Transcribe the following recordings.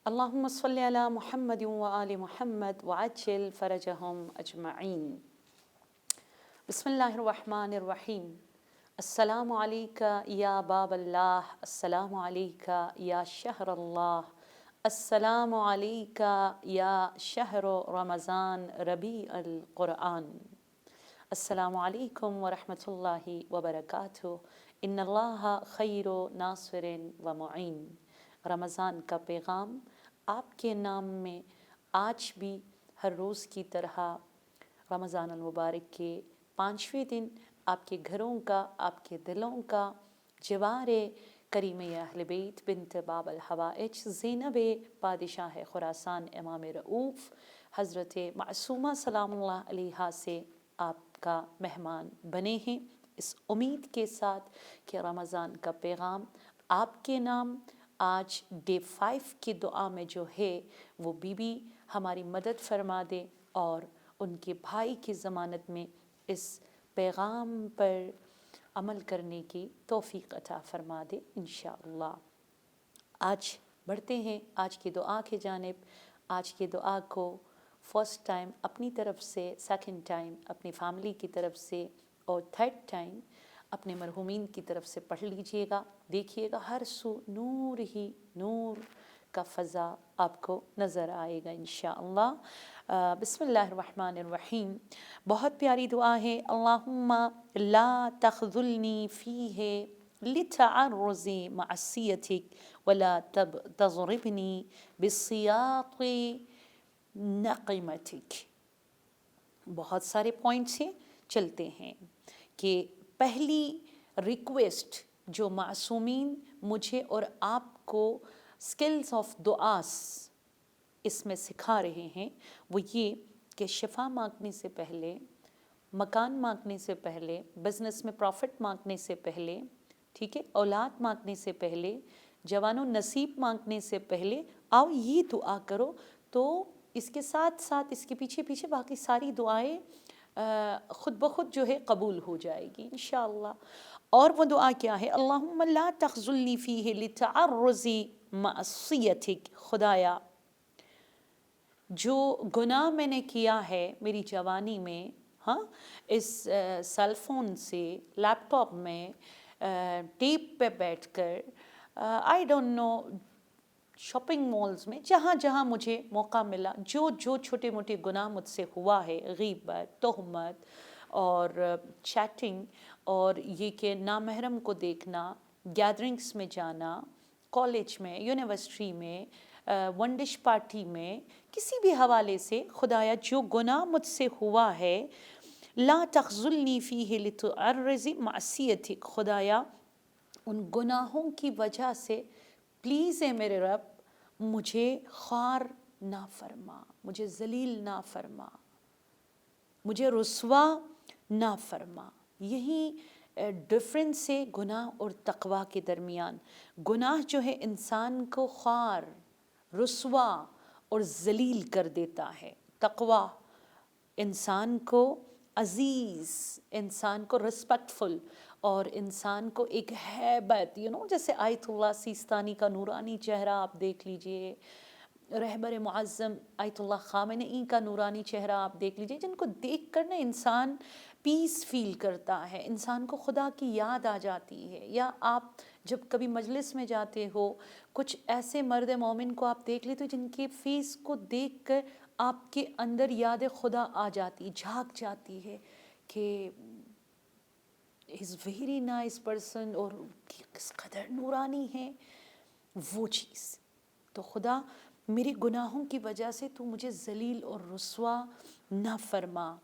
اللهم صل على محمد وآل محمد وعجل فرجهم أجمعين. بسم الله الرحمن الرحيم. السلام عليك يا باب الله، السلام عليك يا شهر الله، السلام عليك يا شهر رمضان ربيع القرآن. السلام علیکم ورحمۃ اللہ وبرکاتہ. ان اللہ خیر ناصر و معین. رمضان کا پیغام آپ کے نام میں آج بھی ہر روز کی طرح رمضان المبارک کے 5ویں دن آپ کے گھروں کا، آپ کے دلوں کا جوار کریم اہل بیت بنت باب الحوائج زینب بادشاہ خراسان امام رؤوف حضرت معصومہ سلام اللہ علیہا سے آپ کا مہمان بنے ہیں، اس امید کے ساتھ کہ رمضان کا پیغام آپ کے نام آج ڈے 5 کی دعا میں جو ہے وہ بی بی ہماری مدد فرما دے اور ان کے بھائی کی ضمانت میں اس پیغام پر عمل کرنے کی توفیق عطا فرما دے انشاءاللہ. آج بڑھتے ہیں آج کی دعا کی جانب. آج کی دعا کو فرسٹ ٹائم اپنی طرف سے، سیکنڈ ٹائم اپنی فیملی کی طرف سے اور تھرڈ ٹائم اپنے مرحومین کی طرف سے پڑھ لیجئے گا. دیکھیے گا ہر سو نور ہی نور کا فضا آپ کو نظر آئے گا انشاءاللہ. بسم اللہ الرحمن الرحیم. بہت پیاری دعا ہے. اللہم لا تخذلنی فیہ لتعرض معصیتک ولا تضربنی بالسیاط نقمتک. بہت سارے پوائنٹس ہیں، چلتے ہیں کہ پہلی ریکویسٹ جو معصومین مجھے اور آپ کو سکلز آف دعاس اس میں سکھا رہے ہیں وہ یہ کہ شفا مانگنے سے پہلے، مکان مانگنے سے پہلے، بزنس میں پروفٹ مانگنے سے پہلے، ٹھیک ہے، اولاد مانگنے سے پہلے، جوان و نصیب مانگنے سے پہلے آؤ یہ دعا کرو، تو اس کے ساتھ ساتھ اس کے پیچھے پیچھے باقی ساری دعائیں خود بخود جو ہے قبول ہو جائے گی انشاءاللہ. اور وہ دعا کیا ہے؟ اللہم لا تخذلنی فیہ لتعرض معصیتک. خدایا جو گناہ میں نے کیا ہے میری جوانی میں، ہاں، اس سیل فون سے، لیپ ٹاپ میں، ٹیپ پہ بیٹھ کر، I don't know, shopping malls میں، جہاں جہاں مجھے موقع ملا، جو چھوٹے موٹے گناہ مجھ سے ہوا ہے، غیبت، تہمت اور چیٹنگ، اور یہ کہ نامحرم کو دیکھنا، گیدرنگس میں جانا، کالج میں، یونیورسٹی میں، ون ڈش پارٹی میں، کسی بھی حوالے سے، خدایا جو گناہ مجھ سے ہوا ہے، لا تخذلنی فیہ لتعرض معصیتک، خدایا ان گناہوں کی وجہ سے پلیز اے میرے رب مجھے خوار نہ فرما، مجھے ذلیل نہ فرما، مجھے رسوا نہ فرما. یہی ڈفرینس ہے گناہ اور تقویٰ کے درمیان. گناہ جو ہے انسان کو خوار، رسوا اور ذلیل کر دیتا ہے. تقویٰ انسان کو عزیز، انسان کو رسپیکٹفل اور انسان کو ایک ہیبت، جیسے آیت اللہ سیستانی کا نورانی چہرہ آپ دیکھ لیجئے، رہبر معظم آیت اللہ خامنئی کا نورانی چہرہ آپ دیکھ لیجئے، جن کو دیکھ کر نا انسان پیس فیل کرتا ہے، انسان کو خدا کی یاد آ جاتی ہے. یا آپ جب کبھی مجلس میں جاتے ہو، کچھ ایسے مرد مومن کو آپ دیکھ لیتے ہو جن کے فیس کو دیکھ کر آپ کے اندر یاد خدا آ جاتی، جھانک جاتی ہے کہ از ویری نائس پرسن، اور کس قدر نورانی ہے وہ چیز. تو خدا میرے گناہوں کی وجہ سے تو مجھے ذلیل اور رسوا نہ فرما،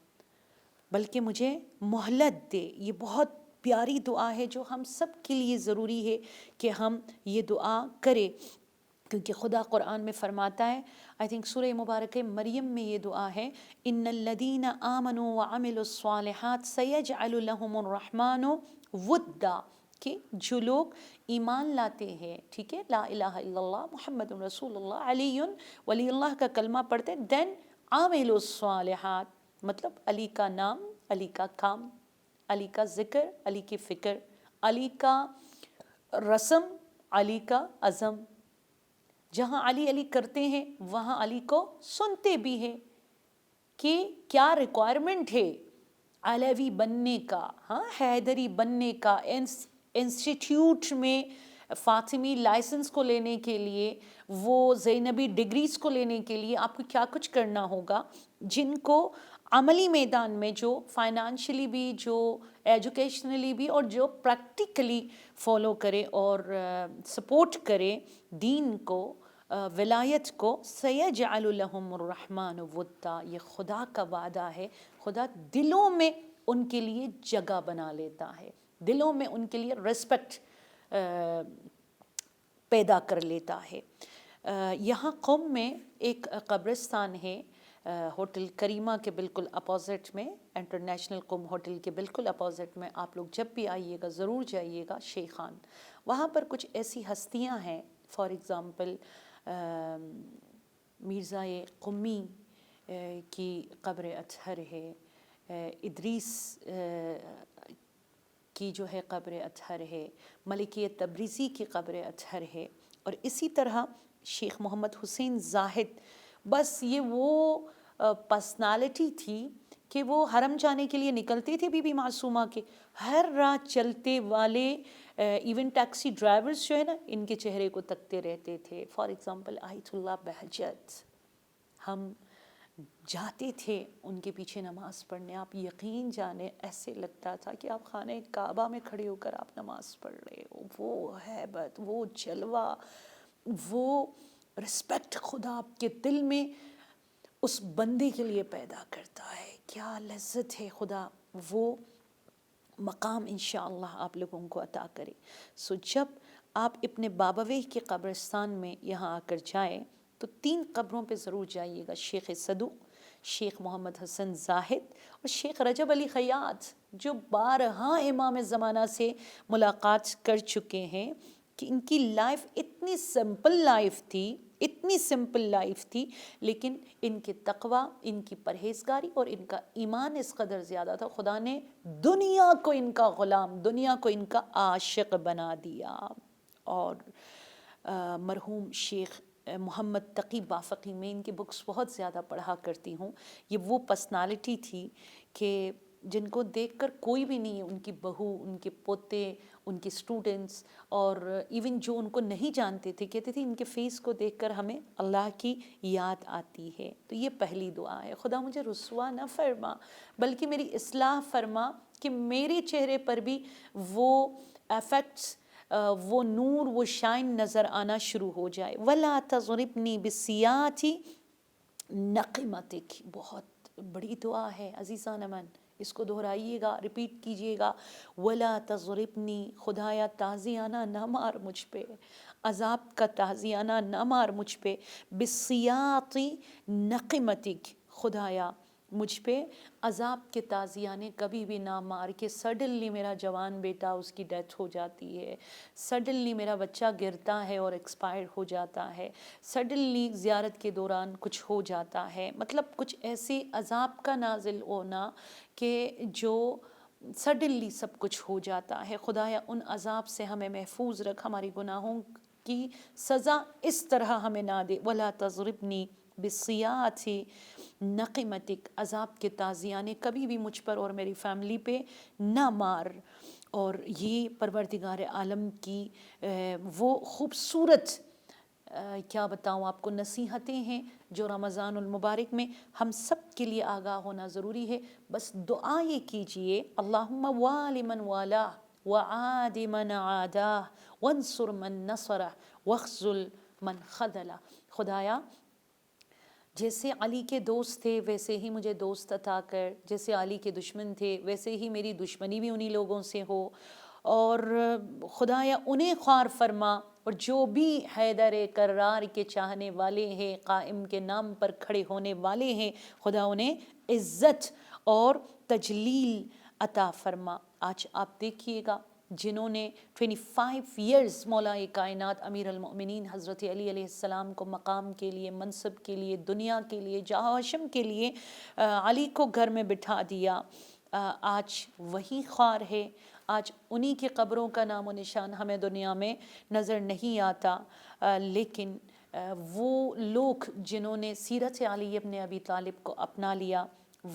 بلکہ مجھے مہلت دے. یہ بہت پیاری دعا ہے جو ہم سب کے لیے ضروری ہے کہ ہم یہ دعا کریں، کیونکہ خدا قرآن میں فرماتا ہے، آئی تھنک سورہ مبارکہ مریم میں یہ دعا ہے، ان الذین آمنوا وعملوا الصالحات سیجعل لهم الرحمن ودا، کہ جو لوگ ایمان لاتے ہیں، ٹھیک ہے، لا الہ الا اللہ محمد رسول اللہ، علی ولی اللہ کا کلمہ پڑھتے، دین عاملوا الصالحات، مطلب علی کا نام، علی کا کام، علی کا ذکر، علی کی فکر، علی کا رسم، علی کا عزم. جہاں علی علی کرتے ہیں وہاں علی کو سنتے بھی ہیں کہ کیا ریکوائرمنٹ ہے علوی بننے کا، ہاں حیدری بننے کا، انسٹیٹیوٹ میں فاطمی لائسنس کو لینے کے لیے، وہ زینبی ڈگریز کو لینے کے لیے آپ کو کیا کچھ کرنا ہوگا، جن کو عملی میدان میں جو فائنانشلی بھی، جو ایجوکیشنلی بھی، اور جو پریکٹیکلی فالو کرے اور سپورٹ کرے دین کو، ولایت کو، سیجعل لہم الرحمن ودا، یہ خدا کا وعدہ ہے، خدا دلوں میں ان کے لیے جگہ بنا لیتا ہے، دلوں میں ان کے لیے رسپیکٹ پیدا کر لیتا ہے۔ یہاں قم میں ایک قبرستان ہے، ہوٹل کریمہ کے بالکل اپوزٹ میں، انٹرنیشنل قم ہوٹل کے بالکل اپوزٹ میں، آپ لوگ جب بھی آئیے گا ضرور جائیے گا، شیخان۔ وہاں پر کچھ ایسی ہستیاں ہیں، فار ایگزامپل مرزائے قمی کی قبر اطہر ہے، ادریس کی جو ہے قبر اطہر ہے، ملکیہ تبریزی کی قبر اطہر ہے، اور اسی طرح شیخ محمد حسین زاہد، بس یہ وہ پرسنالٹی تھی کہ وہ حرم جانے کے لیے نکلتے تھے بی بی معصومہ کے، ہر رات چلتے والے ایون ٹیکسی ڈرائیورز جو ہے نا، ان کے چہرے کو تکتے رہتے تھے۔ فار ایگزامپل آیت اللہ بہجت، ہم جاتے تھے ان کے پیچھے نماز پڑھنے، آپ یقین جانے ایسے لگتا تھا کہ آپ خانہ کعبہ میں کھڑے ہو کر آپ نماز پڑھ رہے ہو، وہ ہیبت، وہ جلوہ، وہ رسپیکٹ خدا آپ کے دل میں اس بندے کے لیے پیدا کرتا ہے، کیا لذت ہے، خدا وہ مقام انشاءاللہ آپ لوگوں کو عطا کرے۔ سو جب آپ ابن بابویہ کے قبرستان میں یہاں آ کر جائیں تو 3 قبروں پہ ضرور جائیے گا، شیخ صدوق، شیخ محمد حسن زاہد اور شیخ رجب علی خیاط، جو بارہا امام زمانہ سے ملاقات کر چکے ہیں، کہ ان کی لائف اتنی سمپل لائف تھی، اتنی سمپل لائف تھی، لیکن ان کے تقوی، ان کی پرہیزگاری اور ان کا ایمان اس قدر زیادہ تھا، خدا نے دنیا کو ان کا غلام، دنیا کو ان کا عاشق بنا دیا۔ اور مرحوم شیخ محمد تقی بافقی، میں ان کی بکس بہت زیادہ پڑھا کرتی ہوں، یہ وہ پرسنالٹی تھی کہ جن کو دیکھ کر کوئی بھی نہیں، ان کی بہو، ان کے پوتے، ان کے اسٹوڈنٹس، اور ایون جو ان کو نہیں جانتے تھے، کہتے تھے ان کے فیس کو دیکھ کر ہمیں اللہ کی یاد آتی ہے۔ تو یہ پہلی دعا ہے، خدا مجھے رسوا نہ فرما بلکہ میری اصلاح فرما، کہ میرے چہرے پر بھی وہ ایفیکٹس، وہ نور، وہ شائن نظر آنا شروع ہو جائے۔ وَلَا تَضْرِبْنِي بِالسِّيَاطِ نَقِمَتِكِ، بہت بڑی دعا ہے عزیزان من، اس کو دہرائیے گا، ریپیٹ کیجئے گا۔ وَلَا تَضْرِبْنِي، خدایا تازیانہ نہ مار مجھ پہ، عذاب کا تازیانہ نہ مار مجھ پہ، بِالسِّيَاطِ نَقِمَتِكِ، خدایا مجھ پہ عذاب کے تازیانے کبھی بھی نہ مار، کہ سڈنلی میرا جوان بیٹا، اس کی ڈیتھ ہو جاتی ہے، سڈنلی میرا بچہ گرتا ہے اور ایکسپائر ہو جاتا ہے، سڈنلی زیارت کے دوران کچھ ہو جاتا ہے، مطلب کچھ ایسے عذاب کا نازل ہونا کہ جو سڈنلی سب کچھ ہو جاتا ہے۔ خدایا ان عذاب سے ہمیں محفوظ رکھ، ہماری گناہوں کی سزا اس طرح ہمیں نہ دے۔ وَلَا تَضْرِبْنِي بِالسِّيَاطِ نَقِمَتِكِ، عذاب کے تازیانے کبھی بھی مجھ پر اور میری فیملی پہ نہ مار۔ اور یہ پروردگار عالم کی وہ خوبصورت، کیا بتاؤں آپ کو، نصیحتیں ہیں جو رمضان المبارک میں ہم سب کے لیے آگاہ ہونا ضروری ہے۔ بس دعا یہ کیجئے، اللہم والی من والاہ وعادی من عاداہ وانصر من نصرہ واخذل من خذلہ، خدایا جیسے علی کے دوست تھے ویسے ہی مجھے دوست عطا کر، جیسے علی کے دشمن تھے ویسے ہی میری دشمنی بھی انہی لوگوں سے ہو، اور خدایا انہیں خوار فرما، اور جو بھی حیدر کرار کے چاہنے والے ہیں، قائم کے نام پر کھڑے ہونے والے ہیں، خدا انہیں عزت اور تجلیل عطا فرما۔ آج آپ دیکھیے گا جنہوں نے 25 ایئرز مولا کائنات امیر المؤمنین حضرت علی علیہ السلام کو مقام کے لیے، منصب کے لیے، دنیا کے لیے، جاہ و حشم کے لیے علی کو گھر میں بٹھا دیا، آج وہی خوار ہے، آج انہی کی قبروں کا نام و نشان ہمیں دنیا میں نظر نہیں آتا، لیکن وہ لوگ جنہوں نے سیرت علی ابن ابی طالب کو اپنا لیا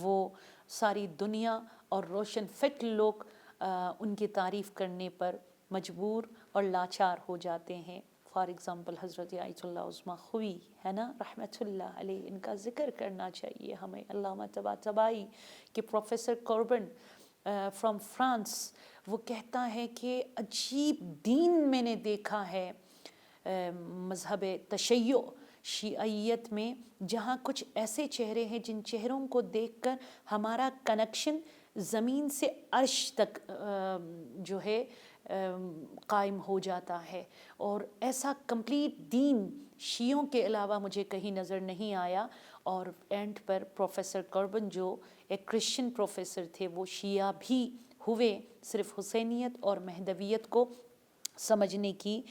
وہ ساری دنیا اور روشن فکر لوگ ان کی تعریف کرنے پر مجبور اور لاچار ہو جاتے ہیں. فار ایگزامپل حضرت آیت اللہ عظمیٰ خوئی ہے نا رحمۃ اللہ علیہ، ان کا ذکر کرنا چاہیے ہمیں. علامہ طباطبائی کہ پروفیسر کوربن فرام فرانس، وہ کہتا ہے کہ عجیب دین میں نے دیکھا ہے مذہب تشیع شیعیت میں، جہاں کچھ ایسے چہرے ہیں جن چہروں کو دیکھ کر ہمارا کنیکشن زمین سے عرش تک جو ہے قائم ہو جاتا ہے. اور ایسا کمپلیٹ دین شیعوں کے علاوہ مجھے کہیں نظر نہیں آیا. اور اینڈ پر پروفیسر کربن جو ایک کرسچن پروفیسر تھے وہ شیعہ بھی ہوئے صرف حسینیت اور مہدویت کو سمجھنے کی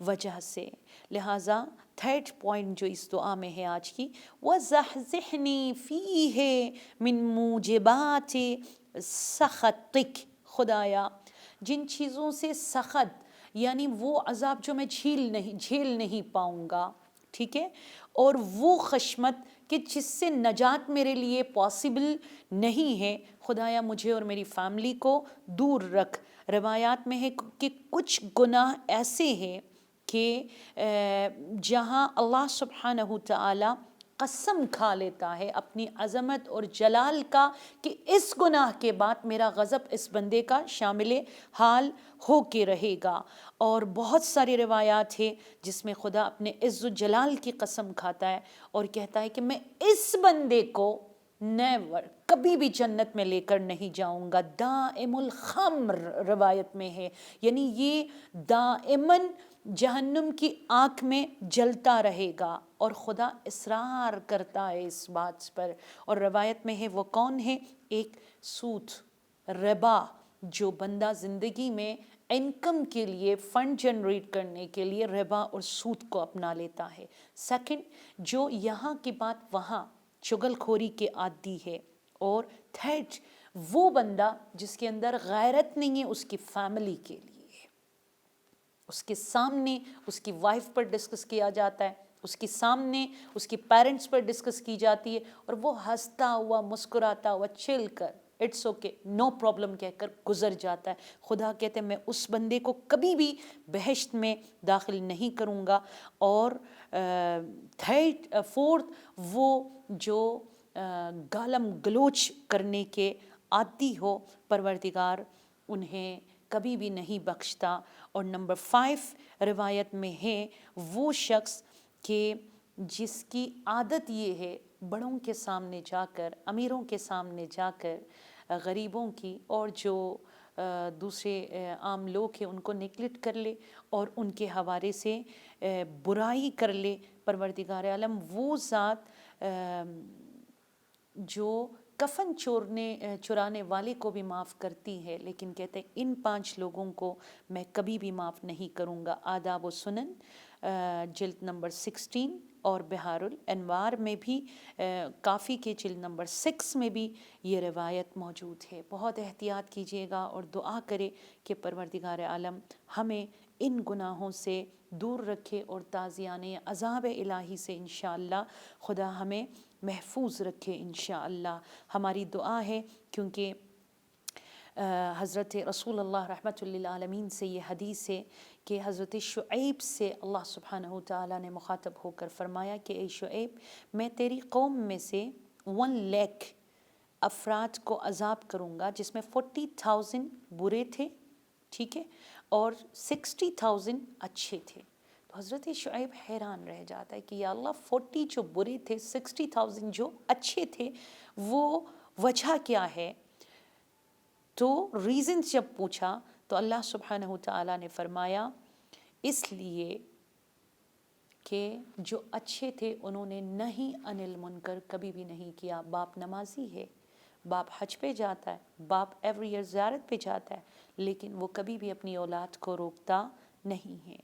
وجہ سے. لہٰذا تھرڈ پوائنٹ جو اس دعا میں ہے آج کی، وَزَحْزِحْنِي فِيهِ مِن مُوجِبَاتِ سَخَطِكَ، خدایا جن چیزوں سے سخط یعنی وہ عذاب جو میں جھیل نہیں پاؤں گا، ٹھیک ہے، اور وہ خشمت کہ جس سے نجات میرے لیے پاسبل نہیں ہے، خدایا مجھے اور میری فیملی کو دور رکھ. روایات میں ہے کہ کچھ گناہ ایسے ہیں کہ جہاں اللہ سبحانہ تعالی قسم کھا لیتا ہے اپنی عظمت اور جلال کا کہ اس گناہ کے بعد میرا غضب اس بندے کا شامل حال ہو کے رہے گا. اور بہت ساری روایات ہیں جس میں خدا اپنے عز و جلال کی قسم کھاتا ہے اور کہتا ہے کہ میں اس بندے کو نیور کبھی بھی جنت میں لے کر نہیں جاؤں گا. دائم الخمر روایت میں ہے، یعنی یہ دائماً جہنم کی آنکھ میں جلتا رہے گا اور خدا اصرار کرتا ہے اس بات پر. اور روایت میں ہے وہ کون ہے؟ ایک سود، ربا، جو بندہ زندگی میں انکم کے لیے فنڈ جنریٹ کرنے کے لیے ربا اور سود کو اپنا لیتا ہے. سیکنڈ، جو یہاں کی بات وہاں چغل خوری کے عادی ہے. اور تھرڈ، وہ بندہ جس کے اندر غیرت نہیں ہے اس کی فیملی کے لیے، اس کے سامنے اس کی وائف پر ڈسکس کیا جاتا ہے، اس کے سامنے اس کی پیرنٹس پر ڈسکس کی جاتی ہے اور وہ ہنستا ہوا مسکراتا ہوا چل کر اٹس اوکے نو پرابلم کہہ کر گزر جاتا ہے. خدا کہتے ہیں میں اس بندے کو کبھی بھی بہشت میں داخل نہیں کروں گا. اور فورتھ، وہ جو گالم گلوچ کرنے کے عادی ہو، پروردگار انہیں کبھی بھی نہیں بخشتا. اور نمبر 5 روایت میں ہے وہ شخص کہ جس کی عادت یہ ہے بڑوں کے سامنے جا کر، امیروں کے سامنے جا کر، غریبوں کی اور جو دوسرے عام لوگ ہیں ان کو نیگلیکٹ کر لے اور ان کے حوالے سے برائی کر لے. پروردگار عالم وہ ذات جو کفن چرانے والے کو بھی معاف کرتی ہے، لیکن کہتے ہیں ان 5 لوگوں کو میں کبھی بھی معاف نہیں کروں گا. آداب و سنن جلد نمبر 16 اور بہار الانوار میں بھی کافی کے جلد نمبر 6 میں بھی یہ روایت موجود ہے. بہت احتیاط کیجیے گا اور دعا کرے کہ پروردگار عالم ہمیں ان گناہوں سے دور رکھے اور تازیانِ عذاب الہی سے انشاءاللہ خدا ہمیں محفوظ رکھے انشاءاللہ. ہماری دعا ہے کیونکہ حضرت رسول اللہ رحمۃ للعالمین سے یہ حدیث ہے کہ حضرت شعیب سے اللہ سبحانہ تعالیٰ نے مخاطب ہو کر فرمایا کہ اے شعیب، میں تیری قوم میں سے 1 لاکھ افراد کو عذاب کروں گا جس میں 40,000 برے تھے، ٹھیک ہے، اور 60,000 اچھے تھے. تو حضرت شعیب حیران رہ جاتا ہے کہ یا اللہ 40 جو برے تھے، 60,000 جو اچھے تھے، وہ وجہ کیا ہے؟ تو ریزنز جب پوچھا تو اللہ سبحانہ تعالیٰ نے فرمایا اس لیے کہ جو اچھے تھے انہوں نے نہیں انل منکر کبھی بھی نہیں کیا. باپ نمازی ہے، باپ حج پہ جاتا ہے، باپ ایوری ایئر زیارت پہ جاتا ہے، لیکن وہ کبھی بھی اپنی اولاد کو روکتا نہیں ہے.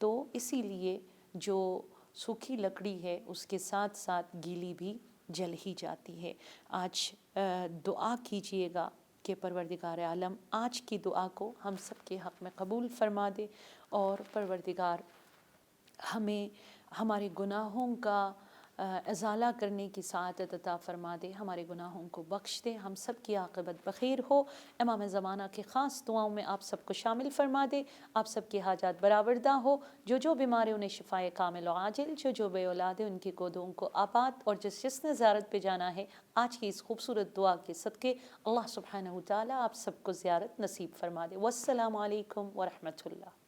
تو اسی لیے جو سوکھی لکڑی ہے اس کے ساتھ ساتھ گیلی بھی جل ہی جاتی ہے. آج دعا کیجئے گا کہ پروردگار عالم آج کی دعا کو ہم سب کے حق میں قبول فرما دے اور پروردگار ہمیں ہمارے گناہوں کا ازالہ کرنے کی سعادت عطا فرما دے، ہمارے گناہوں کو بخش دے، ہم سب کی عاقبت بخیر ہو۔ امام زمانہ کی خاص دعاؤں میں آپ سب کو شامل فرما دے، آپ سب کی حاجات برآوردہ ہو، جو بیمار ہیں انہیں شفائے کامل و عاجل، جو بے اولاد ہیں ان کی گودوں کو آباد، اور جس نے زیارت پہ جانا ہے آج کی اس خوبصورت دعا کے صدقے اللہ سبحانہ وتعالیٰ آپ سب کو زیارت نصیب فرما دے۔ والسلام علیکم ورحمۃ اللہ۔